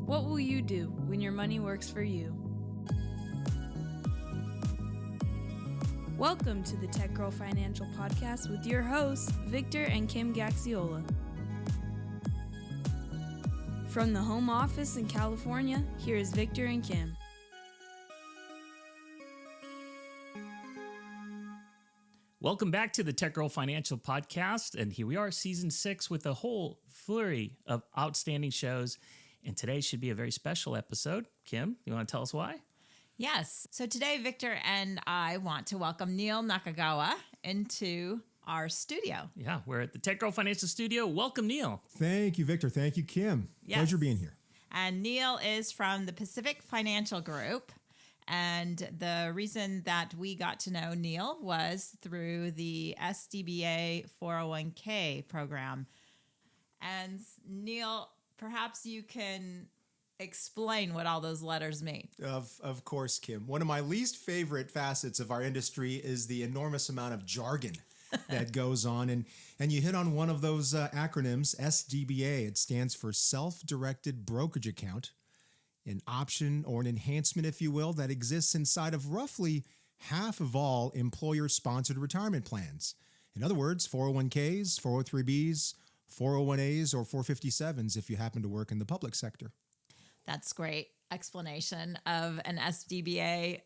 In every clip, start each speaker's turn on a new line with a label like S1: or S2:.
S1: What will you do when your money works for you? Welcome to the Tech Girl Financial Podcast with your hosts, Victor and Kim Gaxiola. From the home office in California, here is Victor and Kim.
S2: Welcome back to the Tech Girl Financial Podcast, and here we are, Season 6, with a whole flurry of outstanding shows, and today should be a very special episode. Kim, you want to tell us why?
S3: Yes. So today, Victor and I want to welcome Neil Nakagawa into our studio.
S2: Yeah, we're at the Tech Girl Financial Studio. Welcome, Neil.
S4: Thank you, Victor. Thank you, Kim.
S3: Yes.
S4: Pleasure being here.
S3: And Neil is from the Pacific Financial Group. And the reason that we got to know Neil was through the SDBA 401k program. And Neil, perhaps you can explain what all those letters mean.
S4: Of course, Kim. One of my least favorite facets of our industry is the enormous amount of jargon that goes on. And you hit on one of those acronyms, SDBA. It stands for Self-Directed Brokerage Account, an option or an enhancement, if you will, that exists inside of roughly half of all employer-sponsored retirement plans. In other words, 401ks, 403bs, 401as, or 457s if you happen to work in the public sector.
S3: That's great explanation of an SDBA,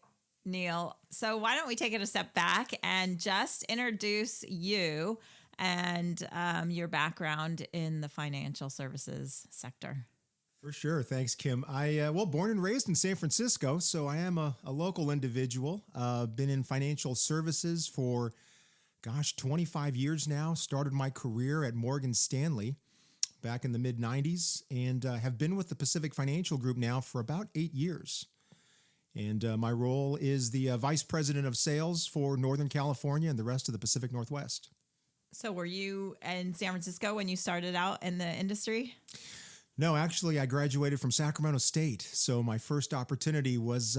S3: Neil. So why don't we take it a step back and just introduce you and your background in the financial services sector.
S4: For sure. Thanks, Kim. Born and raised in San Francisco, so I am a local individual. Been in financial services for, 25 years now. Started my career at Morgan Stanley back in the mid-90s and have been with the Pacific Financial Group now for about 8 years. And my role is the Vice President of Sales for Northern California and the rest of the Pacific Northwest.
S3: So were you in San Francisco when you started out in the industry?
S4: No, actually, I graduated from Sacramento State. So my first opportunity was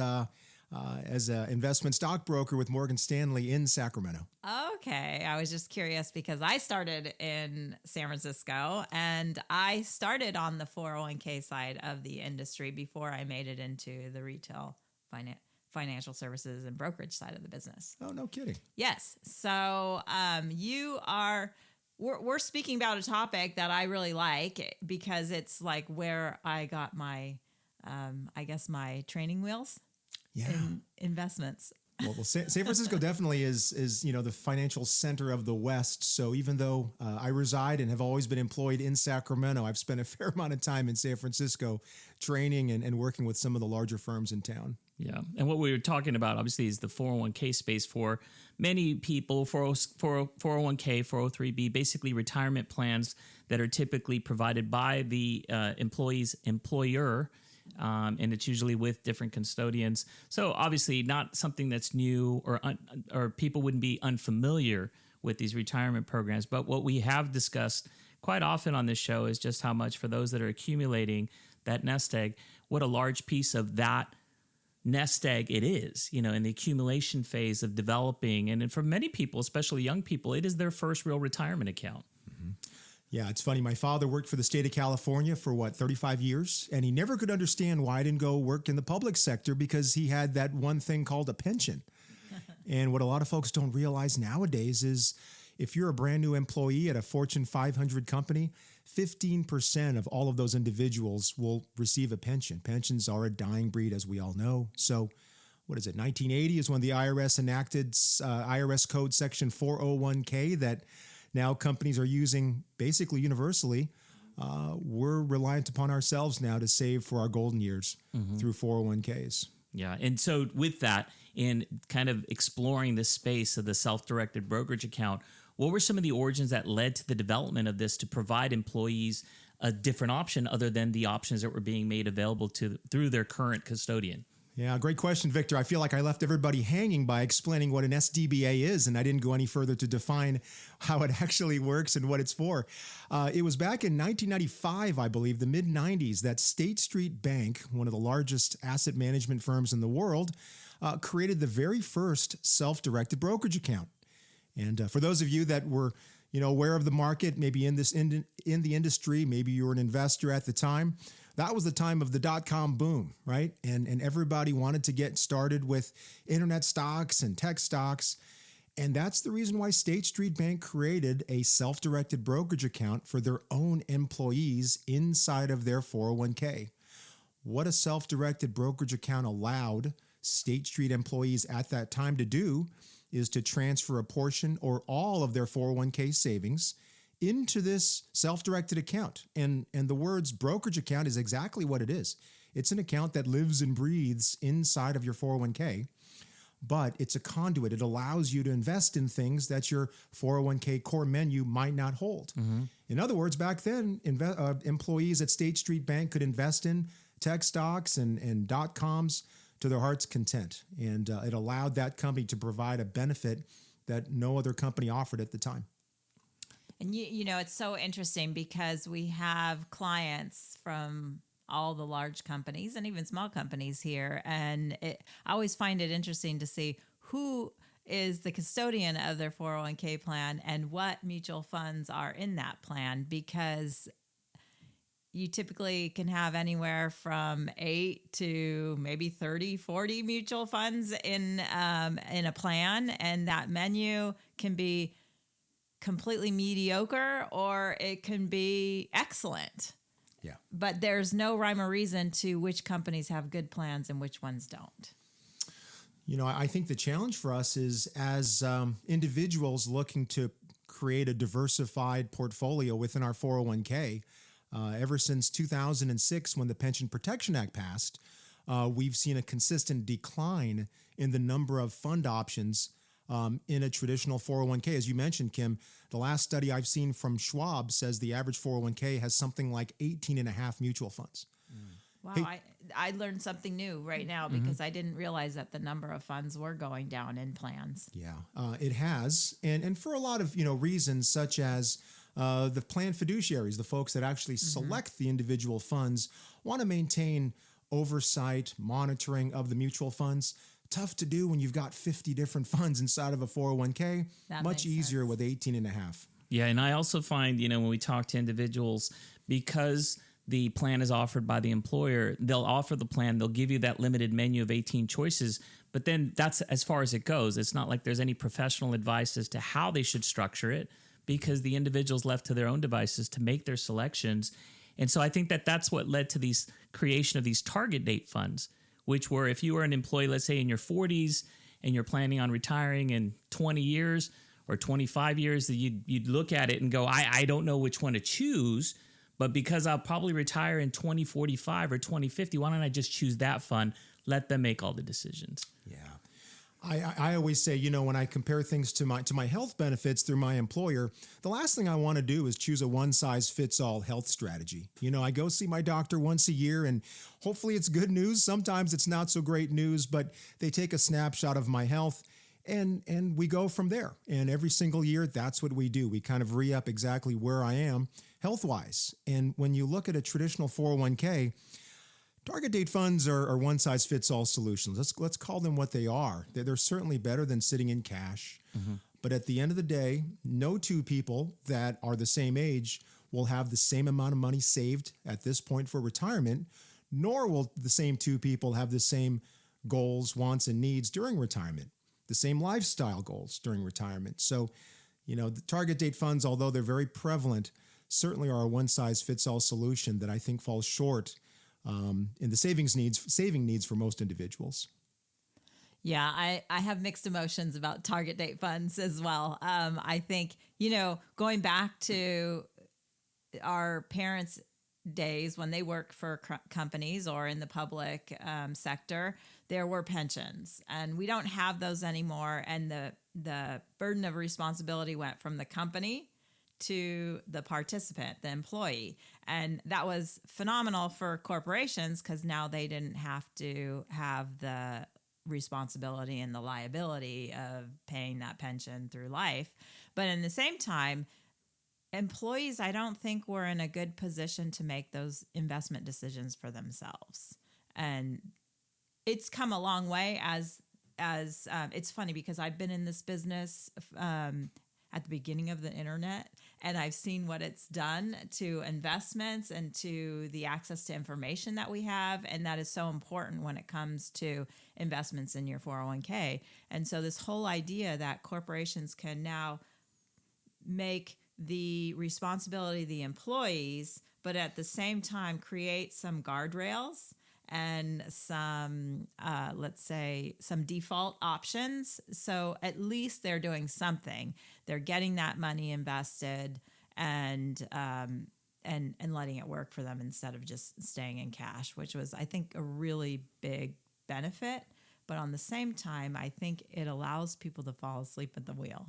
S4: as an investment stockbroker with Morgan Stanley in Sacramento.
S3: Okay. I was just curious because I started in San Francisco and I started on the 401k side of the industry before I made it into the retail financial services and brokerage side of the business.
S4: Oh, no kidding.
S3: Yes. So we're speaking about a topic that I really like because it's like where I got my, my training wheels in investments.
S4: Well, San Francisco definitely is the financial center of the West. So even though I reside and have always been employed in Sacramento, I've spent a fair amount of time in San Francisco training and working with some of the larger firms in town.
S2: Yeah. And what we were talking about, obviously, is the 401k space for many people, 401k, 403b, basically retirement plans that are typically provided by the employee's employer. And it's usually with different custodians. So obviously not something that's new or people wouldn't be unfamiliar with these retirement programs. But what we have discussed quite often on this show is just how much for those that are accumulating that nest egg, what a large piece of that nest egg it is, in the accumulation phase of developing. And for many people, especially young people, it is their first real retirement account.
S4: Mm-hmm. Yeah, it's funny. My father worked for the state of California for 35 years, and he never could understand why I didn't go work in the public sector because he had that one thing called a pension. And what a lot of folks don't realize nowadays is if you're a brand new employee at a Fortune 500 company, 15% of all of those individuals will receive a pension. Pensions are a dying breed, as we all know. So what is it? 1980 is when the IRS enacted IRS Code Section 401k that now companies are using basically universally. We're reliant upon ourselves now to save for our golden years through 401ks.
S2: Yeah. And so with that, in kind of exploring this space of the self-directed brokerage account, what were some of the origins that led to the development of this to provide employees a different option other than the options that were being made available through their current custodian?
S4: Yeah, great question, Victor. I feel like I left everybody hanging by explaining what an SDBA is, and I didn't go any further to define how it actually works and what it's for. It was back in 1995, I believe, the mid-90s, that State Street Bank, one of the largest asset management firms in the world, created the very first self-directed brokerage account. And for those of you that were aware of the market, maybe in the industry, maybe you were an investor at the time, that was the time of the dot-com boom, right? And everybody wanted to get started with internet stocks and tech stocks. And that's the reason why State Street Bank created a self-directed brokerage account for their own employees inside of their 401k. What a self-directed brokerage account allowed State Street employees at that time to do is to transfer a portion or all of their 401k savings into this self-directed account. And the words brokerage account is exactly what it is. It's an account that lives and breathes inside of your 401k, but it's a conduit. It allows you to invest in things that your 401k core menu might not hold. In other words, back then, employees at State Street Bank could invest in tech stocks and dot-coms to their heart's content. And it allowed that company to provide a benefit that no other company offered at the time.
S3: And you know, it's so interesting because we have clients from all the large companies and even small companies here. And I always find it interesting to see who is the custodian of their 401k plan and what mutual funds are in that plan, because you typically can have anywhere from 8 to maybe 30, 40 mutual funds in a plan. And that menu can be completely mediocre or it can be excellent.
S4: Yeah.
S3: But there's no rhyme or reason to which companies have good plans and which ones don't.
S4: You know, I think the challenge for us is as individuals looking to create a diversified portfolio within our 401k, ever since 2006, when the Pension Protection Act passed, we've seen a consistent decline in the number of fund options in a traditional 401k. As you mentioned, Kim, the last study I've seen from Schwab says the average 401k has something like 18 and a half mutual funds.
S3: Wow,
S4: Hey.
S3: I learned something new right now because I didn't realize that the number of funds were going down in plans.
S4: Yeah, it has. And for a lot of, reasons such as the plan fiduciaries, the folks that actually select the individual funds, want to maintain oversight, monitoring of the mutual funds. Tough to do when you've got 50 different funds inside of a 401k.
S3: That
S4: Much
S3: makes
S4: easier
S3: sense.
S4: with 18 and a half.
S2: Yeah, and I also find, when we talk to individuals, because the plan is offered by the employer, they'll offer the plan, they'll give you that limited menu of 18 choices, but then that's as far as it goes. It's not like there's any professional advice as to how they should structure it, because the individual's left to their own devices to make their selections. And so I think that that's what led to these creation of these target date funds, which were, if you were an employee, let's say in your 40s, and you're planning on retiring in 20 years or 25 years, that you'd look at it and go, I don't know which one to choose, but because I'll probably retire in 2045 or 2050, why don't I just choose that fund? Let them make all the decisions.
S4: Yeah. I always say, when I compare things to my health benefits through my employer, the last thing I want to do is choose a one-size-fits-all health strategy. I go see my doctor once a year, and hopefully it's good news. Sometimes it's not so great news, but they take a snapshot of my health, and we go from there. And every single year, that's what we do. We kind of re-up exactly where I am health-wise. And when you look at a traditional 401k, target date funds are one-size-fits-all solutions. Let's call them what they are. They're certainly better than sitting in cash. But at the end of the day, no two people that are the same age will have the same amount of money saved at this point for retirement, nor will the same two people have the same goals, wants, and needs during retirement, the same lifestyle goals during retirement. So, the target date funds, although they're very prevalent, certainly are a one-size-fits-all solution that I think falls short in the saving needs for most individuals.
S3: Yeah, I have mixed emotions about target date funds as well. I think, going back to our parents' days when they worked for companies or in the public sector, there were pensions, and we don't have those anymore. And the burden of responsibility went from the company to the participant, the employee. And that was phenomenal for corporations because now they didn't have to have the responsibility and the liability of paying that pension through life. But in the same time, employees, I don't think were in a good position to make those investment decisions for themselves. And it's come a long way as it's funny because I've been in this business at the beginning of the internet, and I've seen what it's done to investments and to the access to information that we have. And that is so important when it comes to investments in your 401k. And so this whole idea that corporations can now make the responsibility of the employees, but at the same time create some guardrails and some, let's say, some default options. So at least they're doing something. They're getting that money invested and letting it work for them instead of just staying in cash, which was, I think, a really big benefit. But on the same time, I think it allows people to fall asleep at the wheel.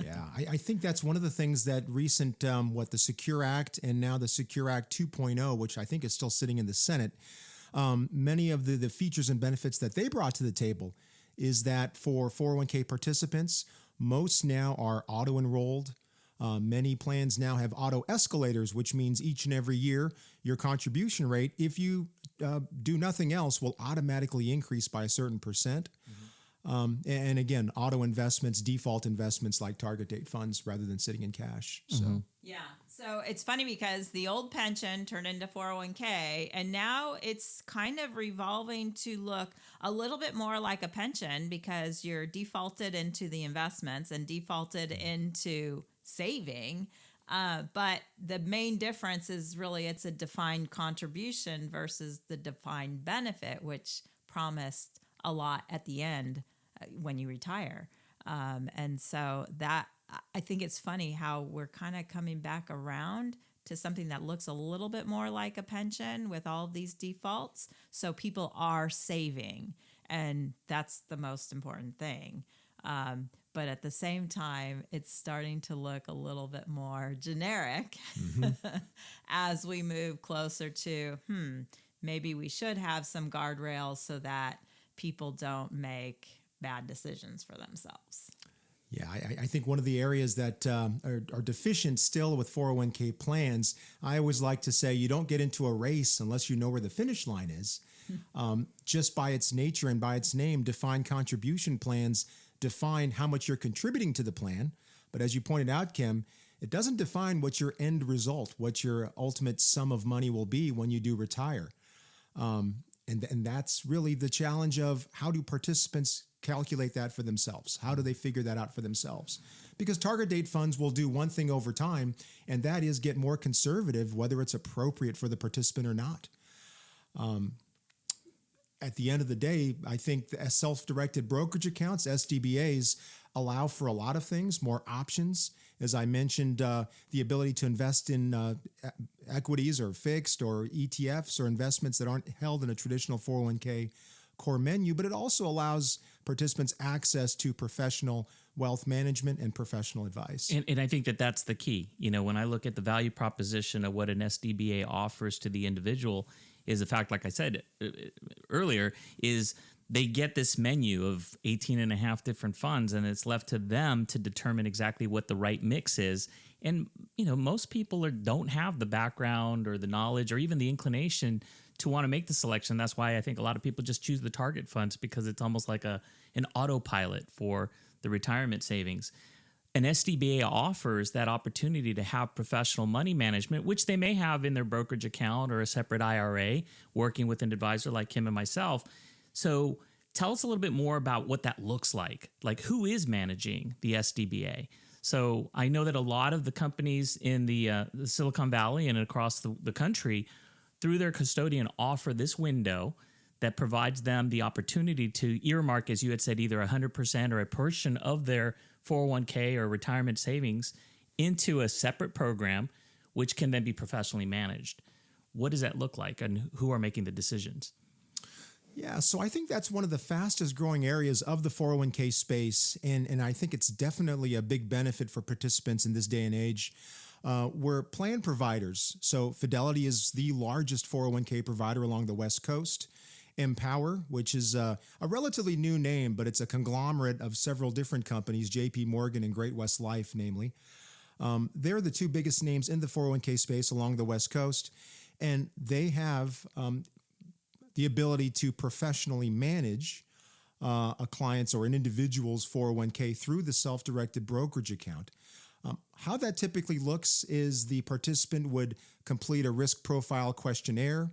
S4: Yeah, I think that's one of the things that recent, the Secure Act and now the Secure Act 2.0, which I think is still sitting in the Senate, many of the features and benefits that they brought to the table is that for 401k participants, most now are auto-enrolled. Many plans now have auto escalators, which means each and every year your contribution rate, if you do nothing else, will automatically increase by a certain percent. And again, auto investments, default investments like target date funds rather than sitting in cash. So
S3: yeah. So it's funny because the old pension turned into 401k, and now it's kind of revolving to look a little bit more like a pension because you're defaulted into the investments and defaulted into saving. But the main difference is really it's a defined contribution versus the defined benefit, which promised a lot at the end when you retire. And so that, I think it's funny how we're kind of coming back around to something that looks a little bit more like a pension with all of these defaults. So people are saving, and that's the most important thing. But at the same time, it's starting to look a little bit more generic as we move closer to, maybe we should have some guardrails so that people don't make bad decisions for themselves.
S4: yeah, I think one of the areas that are deficient still with 401k plans, I always like to say you don't get into a race unless you know where the finish line is. Just by its nature and by its name, defined contribution plans define how much you're contributing to the plan. But as you pointed out, Kim, it doesn't define what your end result, what your ultimate sum of money will be when you do retire. And that's really the challenge of how do participants calculate that for themselves? How do they figure that out for themselves? Because target date funds will do one thing over time, and that is get more conservative, whether it's appropriate for the participant or not. At the end of the day, I think the self-directed brokerage accounts, SDBAs, allow for a lot of things, more options. As I mentioned, the ability to invest in equities or fixed or ETFs or investments that aren't held in a traditional 401k core menu, but it also allows participants access to professional wealth management and professional advice.
S2: And I think that that's the key. You know, when I look at the value proposition of what an SDBA offers to the individual is the fact, like I said earlier, is they get this menu of 18 and a half different funds, and it's left to them to determine exactly what the right mix is. And, you know, most people don't have the background or the knowledge or even the inclination to want to make the selection. That's why I think a lot of people just choose the target funds, because it's almost like an autopilot for the retirement savings. An SDBA offers that opportunity to have professional money management, which they may have in their brokerage account or a separate IRA, working with an advisor like Kim and myself. So tell us a little bit more about what that looks like. Like, who is managing the SDBA? So I know that a lot of the companies in the Silicon Valley and across the country, through their custodian, offer this window that provides them the opportunity to earmark, as you had said, either 100% or a portion of their 401k or retirement savings into a separate program, which can then be professionally managed. What does that look like, and who are making the decisions?
S4: Yeah, so I think that's one of the fastest growing areas of the 401k space, and I think it's definitely a big benefit for participants in this day and age. We're plan providers. So Fidelity is the largest 401k provider along the West Coast. Empower, which is a relatively new name, but it's a conglomerate of several different companies, JP Morgan and Great-West Life, namely. They're the two biggest names in the 401k space along the West Coast, and they have the ability to professionally manage a client's or an individual's 401k through the self-directed brokerage account. How that typically looks is the participant would complete a risk profile questionnaire,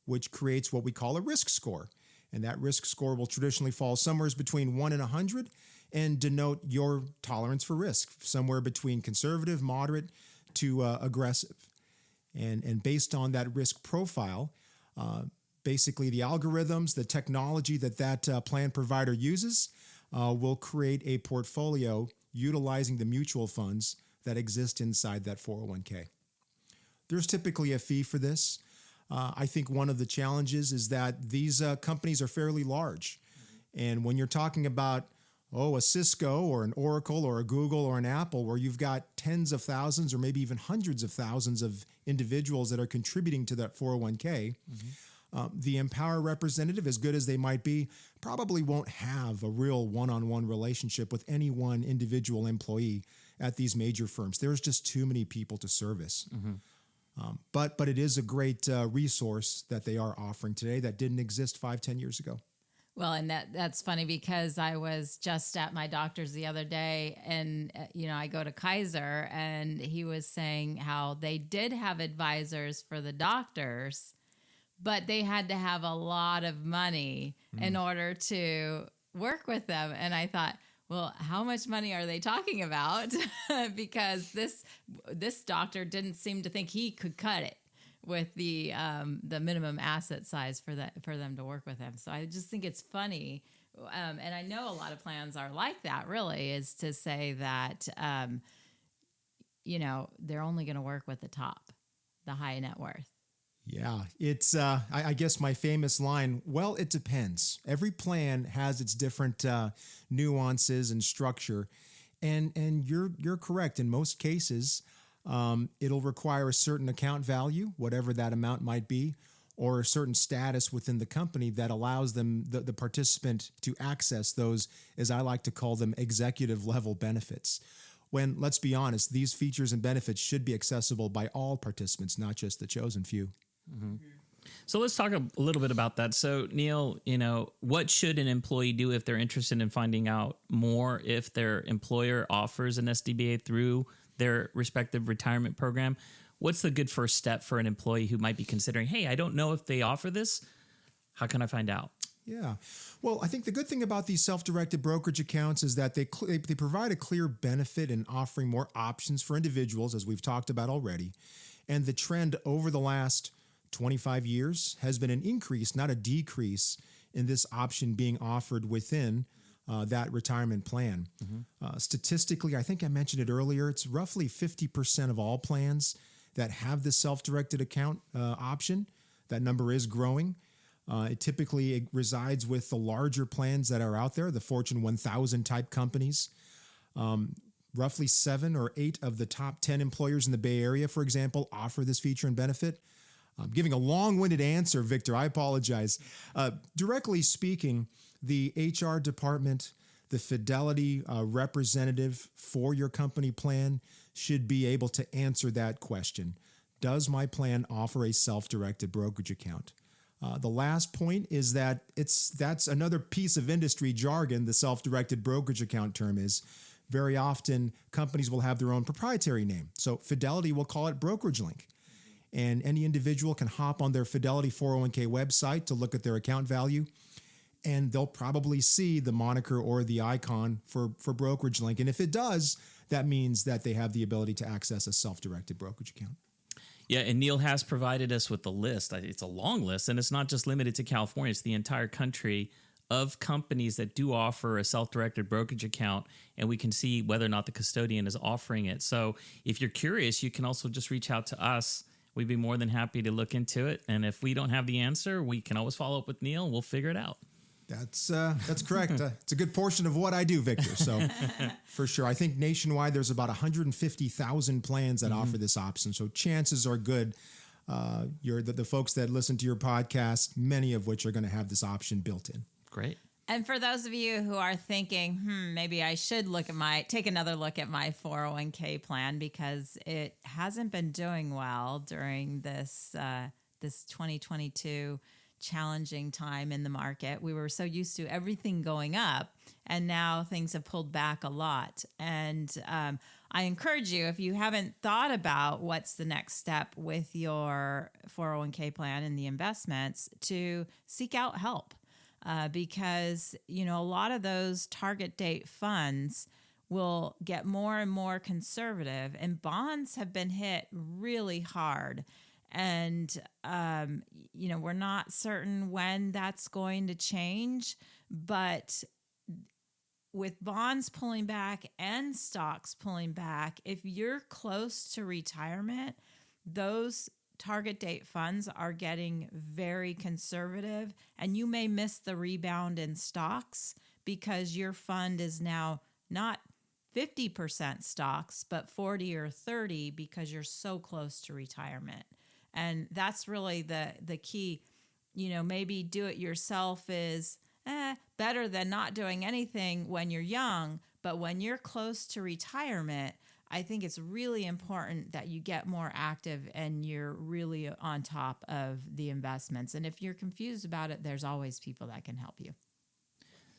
S4: which creates what we call a risk score. And that risk score will traditionally fall somewhere between 1 and 100 and denote your tolerance for risk, somewhere between conservative, moderate to aggressive. And based on that risk profile, basically the algorithms, the technology that plan provider uses will create a portfolio utilizing the mutual funds that exist inside that 401k. There's typically a fee for this. I think one of the challenges is that these companies are fairly large. And when you're talking about, a Cisco or an Oracle or a Google or an Apple, where you've got tens of thousands or maybe even hundreds of thousands of individuals that are contributing to that 401k, the Empower representative, as good as they might be, probably won't have a real one-on-one relationship with any one individual employee at these major firms. There's just too many people to service. But it is a great resource that they are offering today that didn't exist 5-10 years ago.
S3: Well, and that's funny because I was just at my doctor's the other day and, I go to Kaiser and he was saying how they did have advisors for the doctors, but they had to have a lot of money in order to work with them. And I thought, well, how much money are they talking about? Because this doctor didn't seem to think he could cut it with the minimum asset size for them to work with him. So I just think it's funny, and I know a lot of plans are like that. Really, is to say that they're only going to work with the top, the high net worth.
S4: Yeah, it's, I guess my famous line, well, it depends. Every plan has its different nuances and structure. And you're correct. In most cases, it'll require a certain account value, whatever that amount might be, or a certain status within the company that allows them, the participant, to access those, as I like to call them, executive level benefits. When, let's be honest, these features and benefits should be accessible by all participants, not just the chosen few.
S2: So let's talk a little bit about that. So Neil, what should an employee do if they're interested in finding out more if their employer offers an SDBA through their respective retirement program? What's the good first step for an employee who might be considering, hey, I don't know if they offer this. How can I find out?
S4: Yeah. Well, I think the good thing about these self-directed brokerage accounts is that they provide a clear benefit in offering more options for individuals, as we've talked about already. And the trend over the last 25 years has been an increase, not a decrease, in this option being offered within that retirement plan. Statistically, I think I mentioned it earlier, it's roughly 50% of all plans that have this self-directed account option. That number is growing. It typically resides with the larger plans that are out there, the Fortune 1000 type companies. Roughly 7 or 8 of the top 10 employers in the Bay Area, for example, offer this feature and benefit. I'm giving a long-winded answer, Victor. I apologize. Directly speaking, the HR department, the Fidelity representative for your company plan should be able to answer that question. Does my plan offer a self-directed brokerage account? The last point is that that's another piece of industry jargon, the self-directed brokerage account term is. Very often, companies will have their own proprietary name. So Fidelity will call it Brokerage Link. And any individual can hop on their Fidelity 401k website to look at their account value, and they'll probably see the moniker or the icon for Brokerage Link. And if it does, that means that they have the ability to access a self-directed brokerage account.
S2: Yeah, and Neil has provided us with a list. It's a long list, and it's not just limited to California. It's the entire country of companies that do offer a self-directed brokerage account, and we can see whether or not the custodian is offering it. So if you're curious, you can also just reach out to us. We'd be more than happy to look into it. And if we don't have the answer, we can always follow up with Neil and we'll figure it out.
S4: That's correct. It's a good portion of what I do, Victor. So for sure, I think nationwide there's about 150,000 plans that offer this option. So chances are good. The folks that listen to your podcast, many of which are going to have this option built in.
S2: Great.
S3: And for those of you who are thinking, maybe I should take another look at my 401k plan because it hasn't been doing well during this 2022 challenging time in the market. We were so used to everything going up, and now things have pulled back a lot. And I encourage you, if you haven't thought about what's the next step with your 401k plan and the investments, to seek out help. Because, a lot of those target date funds will get more and more conservative, and bonds have been hit really hard. And, we're not certain when that's going to change, but with bonds pulling back and stocks pulling back, if you're close to retirement, those target date funds are getting very conservative, and you may miss the rebound in stocks because your fund is now not 50% stocks, but 40 or 30 because you're so close to retirement. And that's really the key. Maybe do it yourself is better than not doing anything when you're young, but when you're close to retirement, I think it's really important that you get more active and you're really on top of the investments. And if you're confused about it, there's always people that can help you.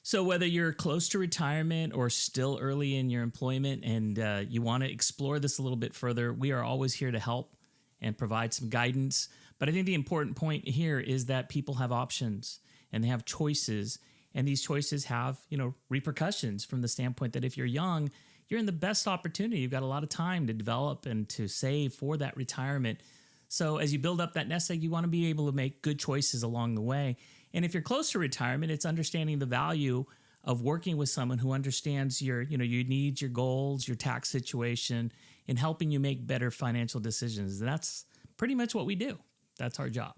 S2: So whether you're close to retirement or still early in your employment and you want to explore this a little bit further, we are always here to help and provide some guidance. But I think the important point here is that people have options and they have choices, and these choices have, repercussions from the standpoint that if you're young, you're in the best opportunity. You've got a lot of time to develop and to save for that retirement. So as you build up that nest egg, you want to be able to make good choices along the way. And if you're close to retirement, it's understanding the value of working with someone who understands your needs, your goals, your tax situation, and helping you make better financial decisions. And that's pretty much what we do. That's our job.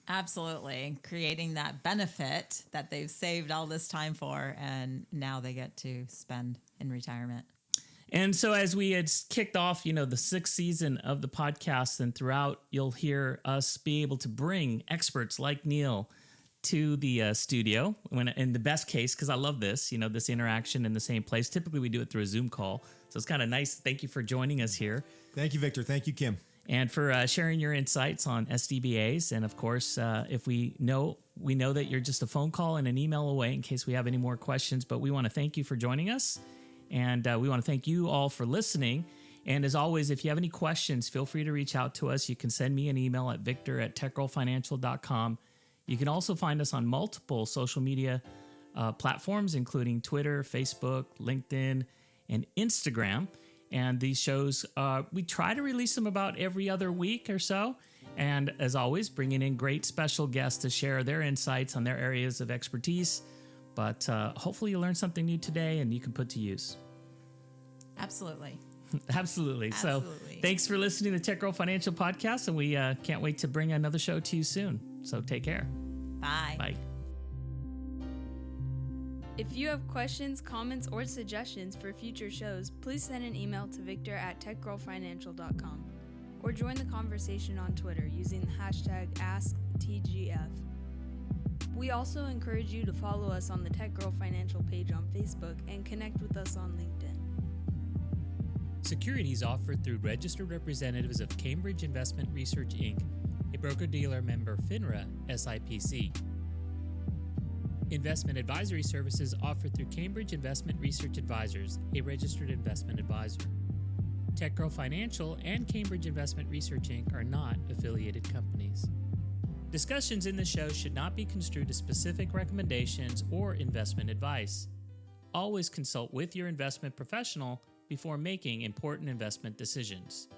S3: Absolutely. And creating that benefit that they've saved all this time for, and now they get to spend in retirement.
S2: And so as we had kicked off, the sixth season of the podcast, and throughout, you'll hear us be able to bring experts like Neil to the studio when, in the best case, because I love this, this interaction in the same place. Typically, we do it through a Zoom call. So it's kind of nice. Thank you for joining us here.
S4: Thank you, Victor. Thank you, Kim.
S2: And for sharing your insights on SDBAs. And of course, if we know that you're just a phone call and an email away in case we have any more questions. But we want to thank you for joining us. And we want to thank you all for listening. And as always, if you have any questions, feel free to reach out to us. You can send me an email at victor@techrollfinancial.com. You can also find us on multiple social media platforms, including Twitter, Facebook, LinkedIn, and Instagram. And these shows, we try to release them about every other week or so. And as always, bringing in great special guests to share their insights on their areas of expertise. But hopefully you learned something new today and you can put to use.
S3: Absolutely.
S2: Absolutely. So thanks for listening to the Tech Girl Financial Podcast, and we can't wait to bring another show to you soon. So take care.
S3: Bye.
S2: Bye.
S1: If you have questions, comments, or suggestions for future shows, please send an email to victor@techgirlfinancial.com or join the conversation on Twitter using the hashtag AskTGF. We also encourage you to follow us on the Tech Girl Financial page on Facebook and connect with us on LinkedIn.
S2: Securities offered through registered representatives of Cambridge Investment Research, Inc., a broker-dealer member FINRA, SIPC. Investment advisory services offered through Cambridge Investment Research Advisors, a registered investment advisor. Tech Girl Financial and Cambridge Investment Research, Inc. are not affiliated companies. Discussions in the show should not be construed as specific recommendations or investment advice. Always consult with your investment professional before making important investment decisions.